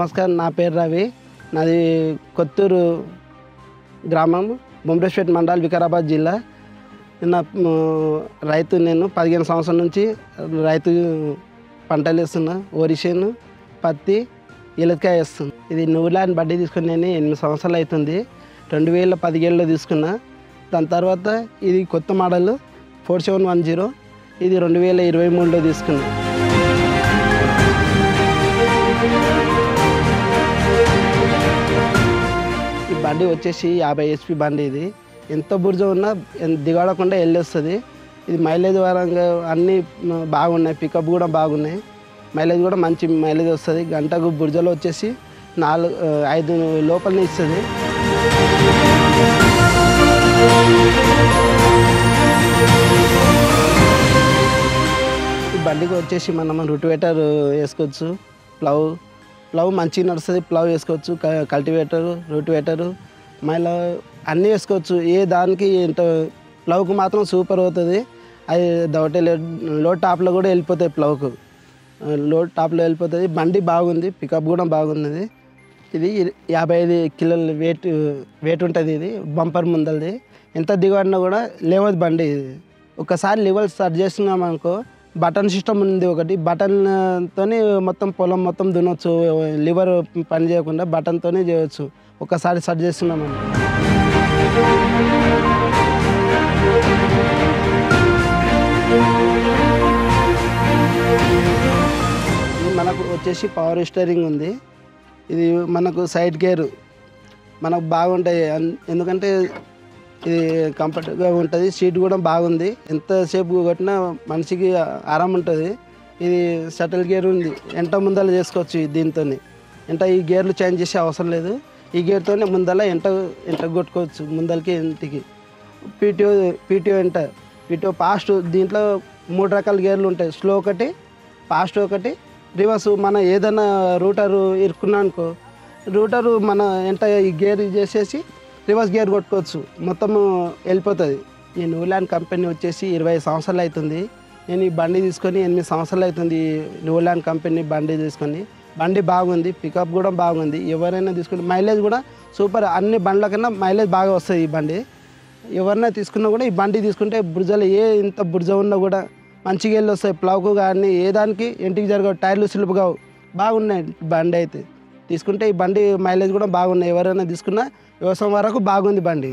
నమస్కారం, నా పేరు రవి. నాది కొత్తూరు గ్రామం, బొమ్రేశ్పేట మండల్, వికారాబాద్ జిల్లా. నేను 15 సంవత్సరాల నుంచి రైతు పంటలు వేస్తున్నా. వరిసేను, పత్తి, ఇలకాయ వేస్తున్నా. ఇది న్యూల్యాండ్ బడ్డీ తీసుకుని నేను 8 సంవత్సరాలు అవుతుంది. 2017లో తీసుకున్నా. దాని తర్వాత ఇది కొత్త మోడల్ 4710, ఇది 2023లో తీసుకున్నా. ఈ బండి వచ్చేసి 50 HP బండి. ఇది ఎంత బుర్జ ఉన్నా దిగడకుండా వెళ్ళొస్తుంది. ఇది మైలేజ్ పరంగా అన్నీ బాగున్నాయి, పికప్ కూడా బాగున్నాయి, మైలేజ్ కూడా మంచి మైలేజ్ వస్తుంది. గంటకు బుర్జలో వచ్చేసి 4-5 లోపలనే ఇస్తుంది. ఈ బండికి వచ్చేసి మనం రూటివేటర్ వేసుకోవచ్చు, ప్లవ్ మంచిగా నడుస్తుంది, ప్లవ్ వేసుకోవచ్చు, కల్టివేటర్, రూటివేటరు, మళ్ళీ అన్నీ వేసుకోవచ్చు. ఏ దానికి ప్లవ్కు మాత్రం సూపర్ అవుతుంది. అది దవటే లో టాప్లో కూడా వెళ్ళిపోతాయి, ప్లవ్కు లో టాప్లో వెళ్ళిపోతుంది. బండి బాగుంది, పికప్ కూడా బాగున్నది. ఇది 55 కిలోల వెయిట్ ఉంటుంది. ఇది బంపర్ ముందలది. ఎంత దిగబడినా కూడా లేవదు బండి. ఇది ఒకసారి లెవెల్ స్టార్ట్ చేస్తున్నామనుకో, బటన్ సిస్టమ్ ఉంది ఒకటి, బటన్తో మొత్తం పొలం మొత్తం దున్నొచ్చు. లివర్ పని చేయకుండా బటన్తోనే చేయవచ్చు ఒకసారి స్టార్ట్ చేస్తున్నామని. మనకు వచ్చేసి పవర్ స్టీరింగ్ ఉంది. ఇది మనకు సైడ్ గేర్ మనకు బాగుంటాయి, ఎందుకంటే ఇది కంఫర్ట్గా ఉంటుంది. సీట్ కూడా బాగుంది, ఎంతసేపు కొట్టినా మనిషికి ఆరాం ఉంటుంది. ఇది షటిల్ గేర్ ఉంది, ఎంట ముందల చేసుకోవచ్చు దీంతో. ఈ గేర్లు చేంజ్ చేసే అవసరం లేదు. ఈ గేర్తోనే ముందల ఎంట కొట్టుకోవచ్చు, ముందలకి ఇంటికి. PTO fast. దీంట్లో 3 రకాల గేర్లు ఉంటాయి, స్లో ఒకటి, ఫాస్ట్ ఒకటి, రివర్స్. మన ఏదైనా రూటరు ఇరుక్కున్నా అనుకో, రూటరు మన ఈ గేర్ చేసేసి రివర్స్ గేర్ కొట్టుకోవచ్చు, మొత్తము వెళ్ళిపోతుంది. ఈ న్యూల్యాండ్ కంపెనీ వచ్చేసి 20 సంవత్సరాలు అవుతుంది. నేను ఈ బండి తీసుకొని 8 సంవత్సరాలు అవుతుంది. న్యూల్యాండ్ కంపెనీ బండి తీసుకొని. బండి బాగుంది, పికప్ కూడా బాగుంది. ఎవరైనా తీసుకుంటే మైలేజ్ కూడా సూపర్. అన్ని బండ్ల కన్నా మైలేజ్ బాగా వస్తుంది ఈ బండి. ఎవరైనా తీసుకున్నా కూడా ఈ బండి తీసుకుంటే బుర్జలు ఇంత బుర్జ ఉన్నా కూడా మంచిగా వెళ్ళి వస్తాయి. ప్లవ్కు కానీ ఏ దానికి ఇంటికి జరగవు, టైర్లు స్లిప్ కావు, బాగున్నాయి బండి అయితే. తీసుకుంటే ఈ బండి మైలేజ్ కూడా బాగున్నాయి. ఎవరైనా తీసుకున్నా వ్యవసాయం వరకు బాగుంది బండి.